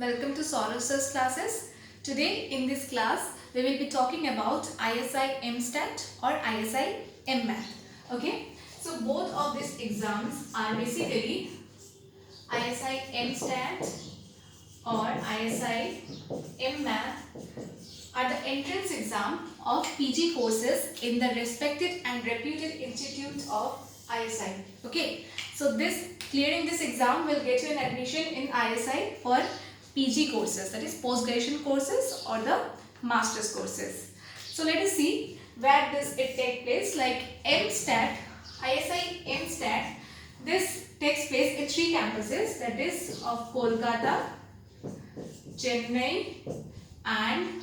welcome to Saurav Sir's classes. Today in this class we will be talking about ISI MStat or ISI MMath. Okay, so both of these exams are basically ISI MStat or ISI MMath are the entrance exam of PG courses in the respected and reputed institutes of ISI. Okay, so clearing this exam will get you an admission in ISI for PG courses, that is post graduation courses or the master's courses. So let us see where it take place. Like MStat, ISI MStat, this takes place in 3 campuses, that is of Kolkata, Chennai and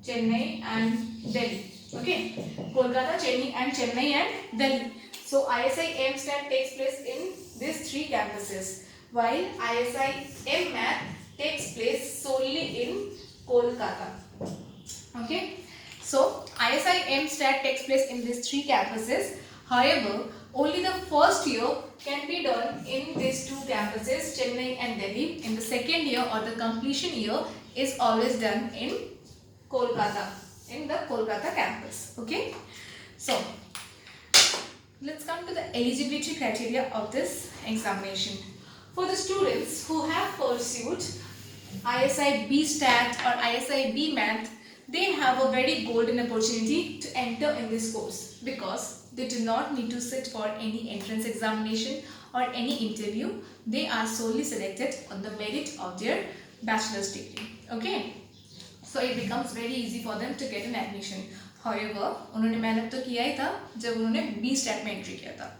Delhi. Okay, Kolkata, Chennai and Delhi. So ISI MStat takes place in these 3 campuses, while ISI MMath takes place solely in Kolkata. Okay, so ISI MStat takes place in these 3 campuses. However, only the first year can be done in these 2 campuses, Chennai and Delhi. In the second year or the completion year is always done in Kolkata, in the Kolkata campus. Okay, so let's come to the eligibility criteria of this examination. For the students who have pursued ISI B-Stat or ISI B-Math, they have a very golden opportunity to enter in this course because they do not need to sit for any entrance examination or any interview. They are solely selected on the merit of their bachelor's degree. Okay, so it becomes very easy for them to get an admission. However, उन्होंने मेहनत तो किया ही था जब उन्होंने B-Stat में entry किया था.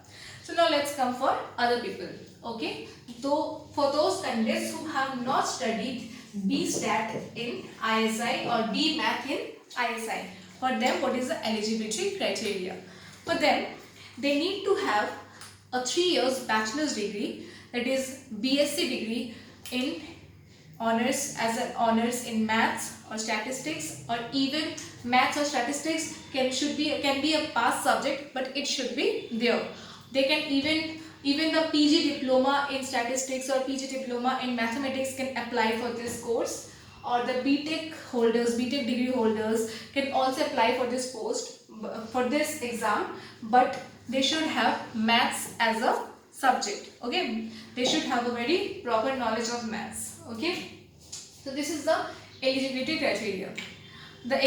So now let's come for other people. Okay, so for those candidates who have not studied B-Stat in ISI or B-Math in ISI, for them what is the eligibility criteria? For them, they need to have a 3 years bachelor's degree, that is BSc degree in honors, as an honors in maths or statistics, or even maths or statistics can be a past subject, but it should be there. They can even the PG diploma in statistics or PG diploma in mathematics can apply for this course, or the BTech degree holders can also apply for this exam, but they should have maths as a subject. Okay, they should have a very proper knowledge of maths. Okay, so this is the eligibility criteria. The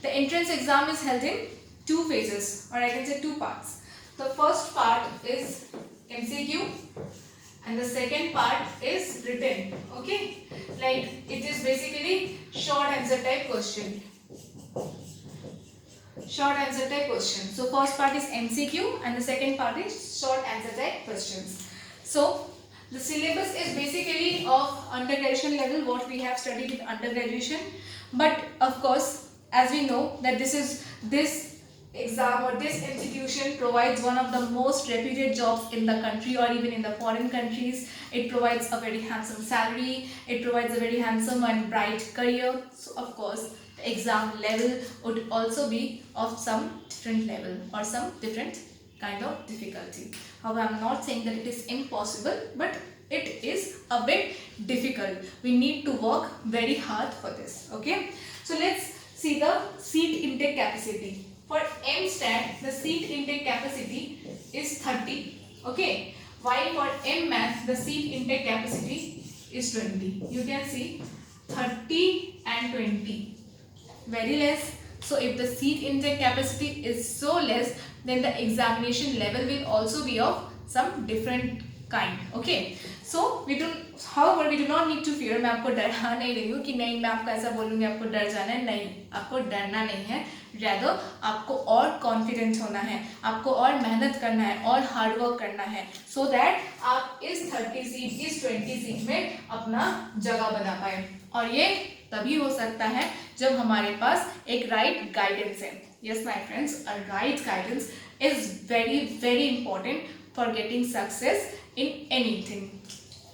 entrance exam is held in 2 phases, or I can say 2 parts. The first part is MCQ and the second part is written. Okay, like it is basically short answer type question. So first part is MCQ and the second part is short answer type questions. So the syllabus is basically of undergraduation level, what we have studied in undergraduation, but of course as we know that this exam or this institution provides one of the most reputed jobs in the country or even in the foreign countries. It provides a very handsome salary, it provides a very handsome and bright career. So of course the exam level would also be of some different level or some different kind of difficulty. However, I am not saying that it is impossible, but it is a bit difficult. We need to work very hard for this. Okay, so let's see the seat intake capacity. For MStat, the seat intake capacity is 30. Okay, while for MMath, the seat intake capacity is 20. You can see 30 and 20, very less. So if the seat intake capacity is so less, then the examination level will also be of some different kind. Okay, so however we do not need to fear. मैं आपको डरा नहीं रही हूँ कि नहीं मैं आपको ऐसा बोलूँगी आपको डर जाना है, नहीं, आपको डरना नहीं है. Rather आपको और कॉन्फिडेंस होना है, आपको और मेहनत करना है और हार्ड वर्क करना है, so that आप इस 30 सीट इस 20 सीट में अपना जगह बना पाए. और ये तभी हो सकता है जब हमारे पास एक राइट गाइडेंस है. Yes my friends, a right guidance is very very important for getting success in anything.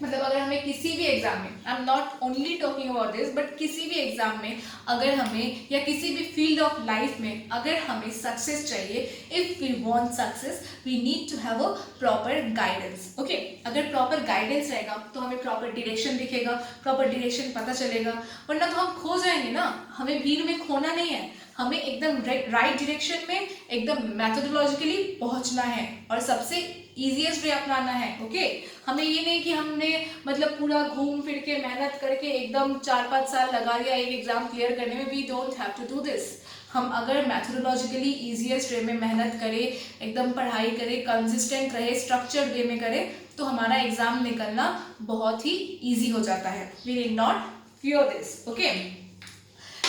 मतलब अगर हमें किसी भी एग्जाम में, I am not only talking about this, but किसी भी एग्जाम में अगर हमें, या किसी भी फील्ड ऑफ लाइफ में अगर हमें सक्सेस चाहिए, if we want success we need to have a proper guidance. Okay, अगर प्रॉपर गाइडेंस रहेगा तो हमें प्रॉपर डायरेक्शन दिखेगा, प्रॉपर डायरेक्शन पता चलेगा, वरना तो हम खो जाएंगे ना। हमें भीड़ में खोना नहीं है, हमें एकदम राइट डायरेक्शन में एकदम मैथोडोलॉजिकली पहुंचना है और सबसे इजीएस्ट वे अपनाना है। ओके, हमें ये नहीं कि हमने मतलब पूरा घूम फिर के मेहनत करके एकदम 4-5 साल लगा दिया एक एग्जाम क्लियर करने में। We don't have to do this. हम अगर मैथोडोलॉजिकली इजीएस्ट वे में मेहनत करें, एकदम पढ़ाई करें, कंसिस्टेंट रहे, स्ट्रक्चर्ड वे में करें, तो हमारा एग्जाम निकलना बहुत ही ईजी हो जाता है। We need not fear this. Okay,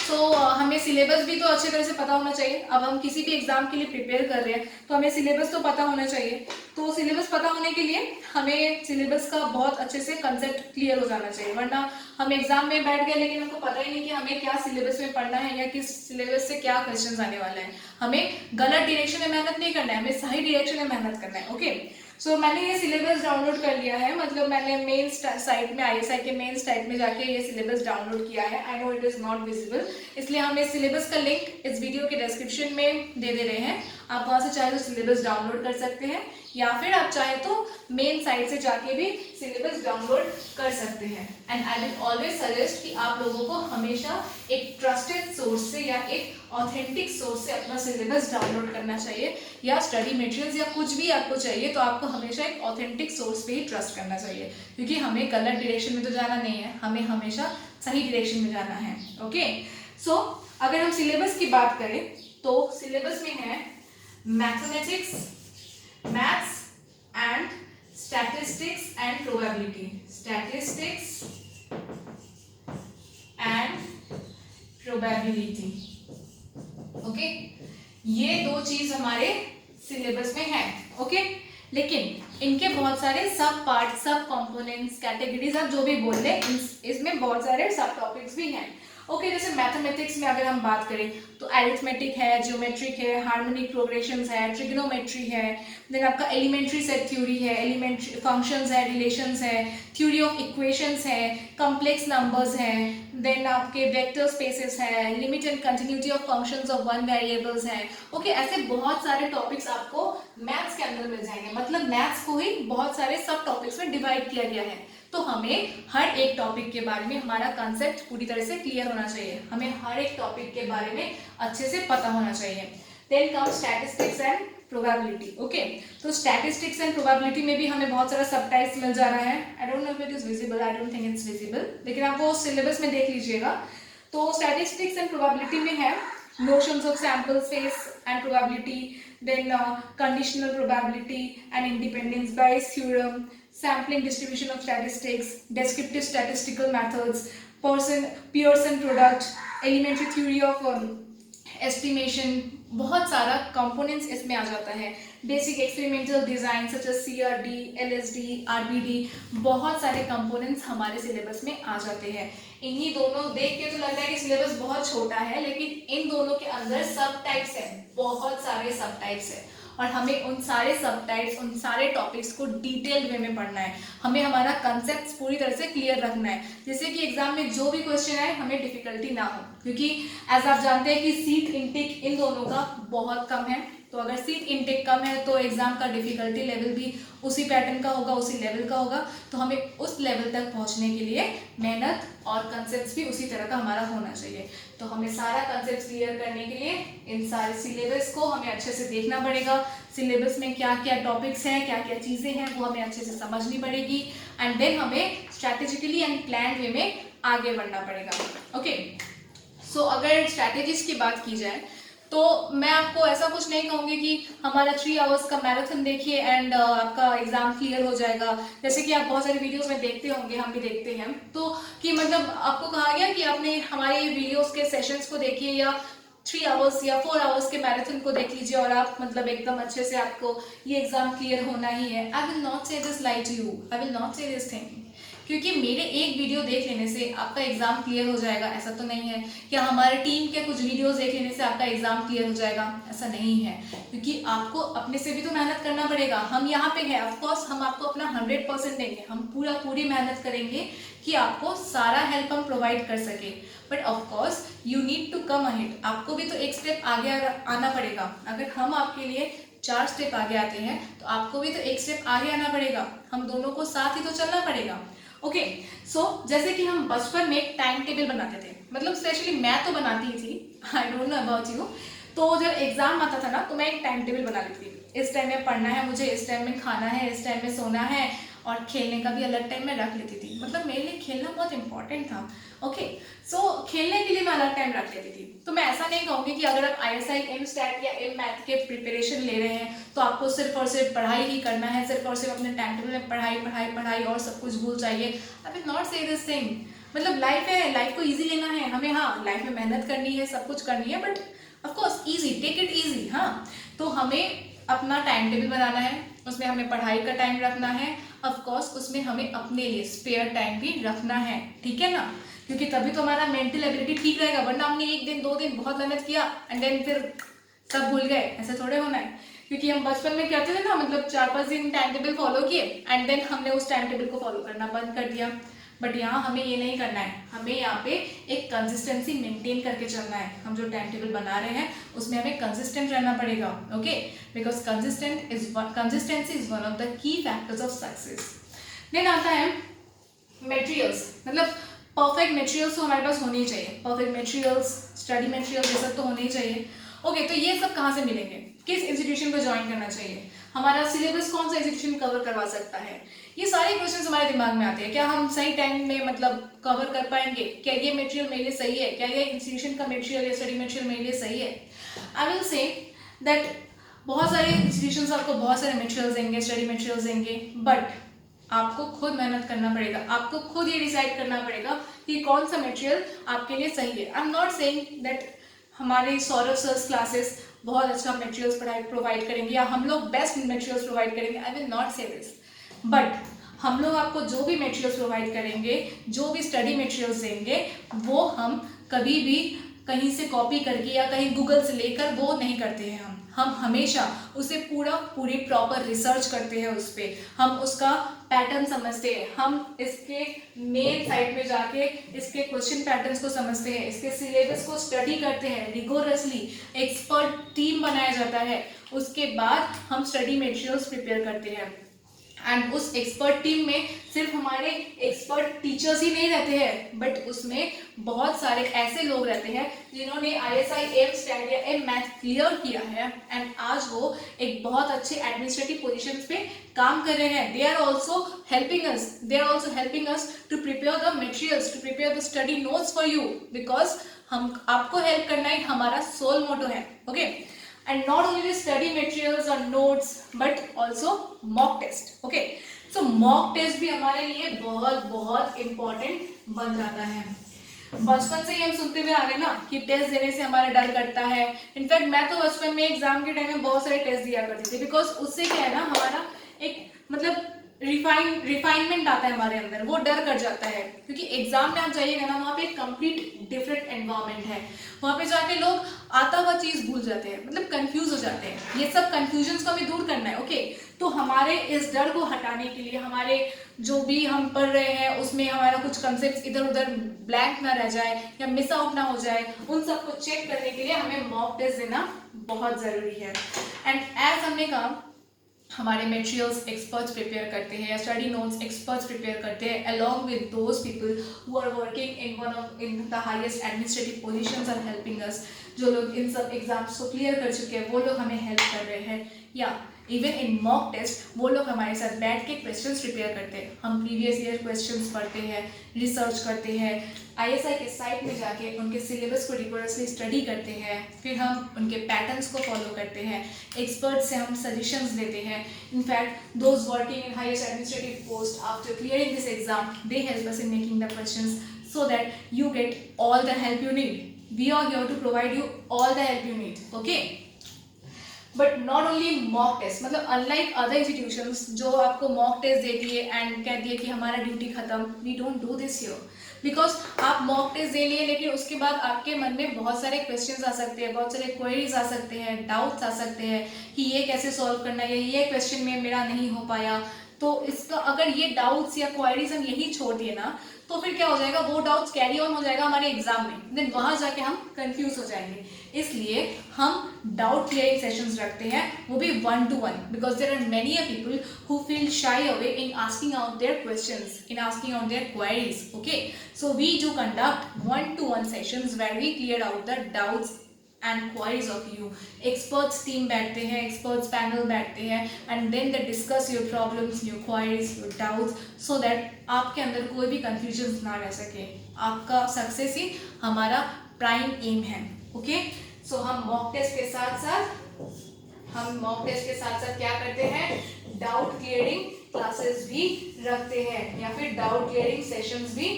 तो हमें सिलेबस भी तो अच्छे तरह से पता होना चाहिए। अब हम किसी भी एग्जाम के लिए प्रिपेयर कर रहे हैं तो हमें सिलेबस तो पता होना चाहिए। तो सिलेबस पता होने के लिए हमें सिलेबस का बहुत अच्छे से कंसेप्ट क्लियर हो जाना चाहिए, वरना हम एग्जाम में बैठ गए लेकिन हमको पता ही नहीं कि हमें क्या सिलेबस में पढ़ना है या किस सिलेबस से क्या क्वेश्चन आने वाला है। हमें गलत डायरेक्शन में मेहनत नहीं करना है, हमें सही डायरेक्शन में मेहनत करना है। ओके, सो मैंने ये सिलेबस डाउनलोड कर लिया है, मतलब मैंने मेन साइट में, ISI के मेन साइट में जाके ये सिलेबस डाउनलोड किया है। I know it is not visible, इसलिए हम इस सिलेबस का लिंक इस वीडियो के डिस्क्रिप्शन में दे रहे हैं। आप वहां से चाहे तो सिलेबस डाउनलोड कर सकते हैं, या फिर आप चाहे तो मेन साइट से जाके भी सिलेबस डाउनलोड कर सकते हैं। And I will always suggest कि आप लोगों को हमेशा एक ट्रस्टेड सोर्स से या एक ऑथेंटिक सोर्स से अपना सिलेबस डाउनलोड करना चाहिए, या स्टडी मटेरियल्स या कुछ भी आपको चाहिए तो आपको हमेशा एक ऑथेंटिक सोर्स पे ही ट्रस्ट करना चाहिए, क्योंकि हमें गलत डायरेक्शन में तो जाना नहीं है, हमें हमेशा सही डायरेक्शन में जाना है। ओके, सो अगर हम सिलेबस की बात करें तो सिलेबस में है mathematics, maths and statistics and probability, statistics and probability. Okay, ये दो चीज हमारे सिलेबस में है। ओके, लेकिन इनके बहुत सारे सब पार्ट, सब कंपोनेंट्स, कैटेगरीज, आप जो भी बोल ले, इसमें बहुत सारे सब टॉपिक्स भी हैं। ओके, जैसे मैथमेटिक्स में अगर हम बात करें तो एरिथमेटिक है, ज्योमेट्रिक है, हार्मोनिक प्रोग्रेशंस है, ट्रिग्नोमेट्री है, देन आपका एलिमेंट्री सेट थ्योरी है, एलिमेंट्री फंक्शंस है, रिलेशंस है, थ्योरी ऑफ इक्वेशंस है, कॉम्प्लेक्स नंबर्स है, देन आपके वेक्टर स्पेसेस है, limit and continuity of functions of one variables है। ओके, ऐसे बहुत सारे टॉपिक्स आपको मैथ्स के अंदर मिल जाएंगे। मतलब मैथ्स को ही बहुत सारे सब टॉपिक्स में डिवाइड किया गया है, तो हमें हर एक टॉपिक के बारे में हमारा कंसेप्ट पूरी तरह से क्लियर होना चाहिए, हमें हर एक टॉपिक के बारे में अच्छे से पता होना चाहिए। Then come statistics and probability. Okay, तो स्टैटिस्टिक्स एंड प्रोबेबिलिटी में भी हमें बहुत सारा सब टाइप्स मिल जा रहा है। I don't know if it is visible, I don't think it's visible, लेकिन आप वो सिलेबस में देख लीजिएगा। तो स्टैटिस्टिक्स एंड प्रोबेबिलिटी में है notions of sample space and probability, then conditional probability and independence Bayes theorem, sampling distribution of statistics, descriptive statistical methods, Pearson product, elementary theory of estimation, बहुत सारा कंपोनेंट्स इसमें आ जाता है। Basic experimental design such as CRD, LSD, RBD, बहुत सारे components हमारे syllabus में आ जाते हैं। इन्हीं दोनों देख के तो लगता है कि सिलेबस बहुत छोटा है, लेकिन इन दोनों के अंदर सब टाइप्स हैं, बहुत सारे सब टाइप्स हैं, और हमें उन सारे सब टाइप्स, उन सारे टॉपिक्स को डिटेल्ड वे में पढ़ना है। हमें हमारा कंसेप्ट पूरी तरह से क्लियर रखना है, जिससे कि एग्जाम में जो भी क्वेश्चन आए हमें डिफिकल्टी ना हो, क्योंकि एज आप जानते हैं कि सीट इनटेक इन दोनों का बहुत कम है। तो अगर सीट इनटेक कम है तो एग्जाम का डिफिकल्टी लेवल भी उसी पैटर्न का होगा, उसी लेवल का होगा। तो हमें उस लेवल तक पहुंचने के लिए मेहनत और कंसेप्ट भी उसी तरह का हमारा होना चाहिए। तो हमें सारा कंसेप्ट क्लियर करने के लिए इन सारे सिलेबस को हमें अच्छे से देखना पड़ेगा। सिलेबस में क्या क्या टॉपिक्स हैं, क्या क्या चीज़ें हैं, वो हमें अच्छे से समझनी पड़ेगी, एंड देन हमें स्ट्रैटेजिकली एंड प्लान वे में आगे बढ़ना पड़ेगा। ओके, सो अगर स्ट्रैटेजीज की बात की जाए तो मैं आपको ऐसा कुछ नहीं कहूँगी कि हमारा 3 आवर्स का मैराथन देखिए एंड आपका एग्जाम क्लियर हो जाएगा। जैसे कि आप बहुत सारे वीडियोस में देखते होंगे, हम भी देखते हैं, तो कि मतलब आपको कहा गया कि आपने हमारे वीडियोस के सेशंस को देखिए या 3 आवर्स या 4 आवर्स के मैराथन को देख लीजिए और आप मतलब एकदम अच्छे से आपको ये एग्जाम क्लियर होना ही है। I will not say this lie to you, I will not say this thing क्योंकि मेरे एक वीडियो देख लेने से आपका एग्जाम क्लियर हो जाएगा ऐसा तो नहीं है, या हमारे टीम के कुछ वीडियोस देख लेने से आपका एग्जाम क्लियर हो जाएगा ऐसा नहीं है, क्योंकि आपको अपने से भी तो मेहनत करना पड़ेगा। हम यहाँ पे हैं, ऑफकोर्स हम आपको अपना 100% देंगे, हम पूरी मेहनत करेंगे कि आपको सारा हेल्प हम प्रोवाइड कर सके, but of course you need to come ahead, आपको भी तो एक स्टेप आगे आना पड़ेगा। अगर हम आपके लिए 4 स्टेप आगे आते हैं तो आपको भी तो एक स्टेप आगे आना पड़ेगा, हम दोनों को साथ ही तो चलना पड़ेगा। ओके, सो जैसे कि हम बचपन में एक टाइम टेबल बनाते थे, मतलब स्पेशली मैं तो बनाती ही थी, I don't know about you. तो जब एग्जाम आता था ना तो मैं एक टाइम टेबल बना लेती थी, इस टाइम में पढ़ना है मुझे, इस टाइम में खाना है, इस टाइम में सोना है, और खेलने का भी अलग टाइम में रख लेती थी। मतलब मेरे लिए खेलना बहुत इंपॉर्टेंट था। ओके, सो खेलने के लिए मैं अलग टाइम रख लेती थी। तो मैं ऐसा नहीं कहूँगी कि अगर आप ISI एमस्टैट या एम मैथ के प्रिपरेशन ले रहे हैं तो आपको सिर्फ और सिर्फ पढ़ाई ही करना है, सिर्फ और सिर्फ अपने टाइम टेबल में पढ़ाई पढ़ाई पढ़ाई और सब कुछ भूल जाइए। आई will not say this thing. मतलब लाइफ है, लाइफ को ईजी लेना है हमें। हाँ, लाइफ में मेहनत करनी है, सब कुछ करनी है, but of course easy, take it easy. हाँ, तो हमें अपना टाइम टेबल बनाना है, उसमें हमें पढ़ाई का टाइम रखना है, ऑफकोर्स उसमें हमें अपने लिए स्पेयर टाइम भी रखना है, ठीक है ना, क्योंकि तभी तो हमारा मेंटल एबिलिटी ठीक रहेगा। वरना हमने 1 दिन 2 दिन बहुत मेहनत किया एंड देन फिर सब भूल गए, ऐसा थोड़े होना है। क्योंकि हम बचपन में करते थे ना, मतलब 4-5 दिन टाइम टेबल फॉलो किए एंड देन हमने उस टाइम टेबल को फॉलो करना बंद कर दिया। बट यहाँ हमें ये नहीं करना है, हमें यहाँ पे एक कंसिस्टेंसी मेंटेन करके चलना है। हम जो टाइम टेबल बना रहे हैं उसमें हमें कंसिस्टेंट रहना पड़ेगा, okay, because consistency is one of the key factors of success. Then आता है मटेरियल्स, मतलब परफेक्ट मटेरियल्स तो हमारे पास होने ही चाहिए, परफेक्ट मटेरियल्स, स्टडी मटेरियल्स, ये सब तो होने ही चाहिए। ओके, तो ये सब कहाँ से मिलेंगे, किस इंस्टीट्यूशन को ज्वाइन करना चाहिए, हमारा सिलेबस कौन सा इंस्टीट्यूशन कवर करवा सकता है, ये सारे क्वेश्चंस हमारे दिमाग में आते हैं। क्या हम सही टाइम में मतलब कवर कर पाएंगे, क्या ये मटेरियल मेरे लिए सही है, क्या ये इंस्टीट्यूशन का मटेरियल या स्टडी मटेरियल मेरे लिए सही है। आई विल से दैट बहुत सारे इंस्टीट्यूशंस आपको बहुत सारे मटेरियल्स देंगे, स्टडी मटेरियल्स देंगे, बट आपको खुद मेहनत करना पड़ेगा, आपको खुद ये डिसाइड करना पड़ेगा कि कौन सा मटेरियल आपके लिए सही है। I am not saying that हमारे सौरभ सर्स क्लासेस बहुत अच्छा मटेरियल्स प्रोवाइड करेंगे या हम लोग बेस्ट मटेरियल्स प्रोवाइड करेंगे, आई will not say this, but हम लोग आपको जो भी मटेरियल्स प्रोवाइड करेंगे, जो भी स्टडी मटेरियल्स देंगे, वो हम कभी भी कहीं से कॉपी करके या कहीं गूगल से लेकर वो नहीं करते हैं। हम हमेशा उसे पूरी प्रॉपर रिसर्च करते हैं, उस पर हम उसका पैटर्न समझते हैं, हम इसके मेन साइट में जाके इसके क्वेश्चन पैटर्न्स को समझते हैं, इसके सिलेबस को स्टडी करते हैं रिगोरसली, एक्सपर्ट टीम बनाया जाता है, उसके बाद हम स्टडी मटेरियल्स प्रिपेयर करते हैं। एंड उस एक्सपर्ट टीम में सिर्फ हमारे एक्सपर्ट टीचर्स ही नहीं रहते हैं, बट उसमें बहुत सारे ऐसे लोग रहते हैं जिन्होंने ISI एमस्टैट या एम मैथ क्लियर किया है एंड आज वो एक बहुत अच्छे एडमिनिस्ट्रेटिव पोजीशंस पे काम कर रहे हैं। They are also helping us to prepare the materials, to prepare the study notes for you, because हम आपको हेल्प करना ही हमारा सोल मोटो है, okay. And not only the study materials or notes but also mock test, okay, so mock test भी हमारे लिए बहुत बहुत important बन जाता है। बचपन से ही हम सुनते हुए आ रहे ना कि टेस्ट देने से हमारा डर कटता है। इनफैक्ट मैं तो बचपन में एग्जाम के टाइम में बहुत सारे टेस्ट दिया करती थी, बिकॉज उससे क्या है ना, हमारा एक मतलब रिफाइनमेंट आता है हमारे अंदर, वो डर कर जाता है। क्योंकि एग्जाम में आप जाइएगा ना, वहाँ पे एक कंप्लीट डिफरेंट एनवायरनमेंट है, वहाँ पे जाके लोग आता हुआ चीज भूल जाते हैं, मतलब कंफ्यूज हो जाते हैं। ये सब कंफ्यूजन्स को हमें दूर करना है, ओके। तो हमारे इस डर को हटाने के लिए, हमारे जो भी हम पढ़ रहे हैं उसमें हमारा कुछ कंसेप्ट इधर उधर ब्लैंक ना रह जाए या मिस आउट ना हो जाए, उन सबको चेक करने के लिए हमें मॉक टेस्ट देना बहुत जरूरी है। एंड एज हमने कहा, हमारे मटेरियल्स एक्सपर्ट्स प्रिपेयर करते हैं, स्टडी नोट्स एक्सपर्ट्स प्रिपेयर करते हैं, along with those people who are working in the highest administrative positions are helping us. जो लोग इन सब एग्जाम्स को क्लियर कर चुके हैं वो लोग हमें हेल्प कर रहे हैं, या इवन इन मॉक टेस्ट वो लोग हमारे साथ बैठ के क्वेश्चंस प्रिपेयर करते हैं। हम प्रीवियस ईयर क्वेश्चंस पढ़ते हैं, रिसर्च करते हैं, ISI के साइट में जाके उनके सिलेबस को रिगोरसली स्टडी करते हैं, फिर हम उनके पैटर्न्स को फॉलो करते हैं, एक्सपर्ट से हम सजेशंस लेते हैं। In fact those working in highest administrative post after clearing this exam, they help us in making the questions so that you get all the help you need. We are here to provide you all the help you need, okay. But not only mock test, मतलब unlike other institutions जो आपको mock test देती है and कहती है कि हमारा duty खत्म, we don't do this here. Because आप मॉक टेस्ट दे लिए लेकिन उसके बाद आपके मन में बहुत सारे क्वेश्चंस आ सकते हैं, बहुत सारे क्वेरीज आ सकते हैं, डाउट्स आ सकते हैं कि ये कैसे सॉल्व करना है, ये क्वेश्चन में मेरा नहीं हो पाया। तो इसका अगर ये डाउट्स या क्वेरीज हम यही छोड़ दिए ना तो फिर क्या हो जाएगा, वो डाउट्स कैरी ऑन हो जाएगा हमारे एग्जाम में, देन वहां जाके हम कंफ्यूज हो जाएंगे। इसलिए हम डाउट क्लियरिंग सेशंस रखते हैं, वो भी 1-to-1, because there are many people who feel shy away in asking out their questions, in asking out their queries. Okay, so we do conduct 1-to-1 sessions where we clear out the doubts and queries of you. Experts team बैठते हैं, experts panel बैठते हैं and then they discuss your problems, your queries, your doubts, so that आपके अंदर कोई भी confusion ना रह सके। आपका सक्सेस ही हमारा प्राइम एम है। ओके, सो हम मॉक टेस्ट के साथ साथ क्या करते हैं, डाउट क्लियरिंग क्लासेस भी रखते हैं या फिर डाउट क्लियरिंग सेशंस भी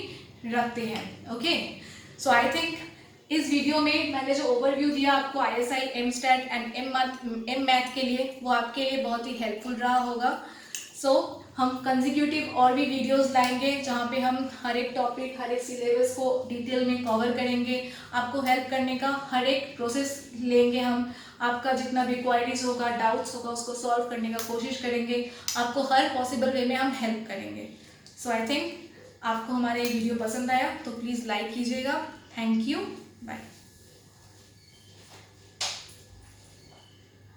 रखते हैं। ओके, सो आई थिंक इस वीडियो में मैंने जो ओवरव्यू दिया आपको ISI MStat and M math के लिए, वो आपके लिए बहुत ही हेल्पफुल रहा होगा। सो हम कंसेक्यूटिव और भी वीडियोस लाएंगे जहाँ पे हम हर एक टॉपिक, हर एक सिलेबस को डिटेल में कवर करेंगे। आपको हेल्प करने का हर एक प्रोसेस लेंगे हम, आपका जितना भी क्वारीज होगा, डाउट्स होगा, उसको सॉल्व करने का कोशिश करेंगे। आपको हर पॉसिबल वे में हम हेल्प करेंगे। सो आई थिंक आपको हमारा ये वीडियो पसंद आया तो प्लीज़ लाइक कीजिएगा। Thank you, bye.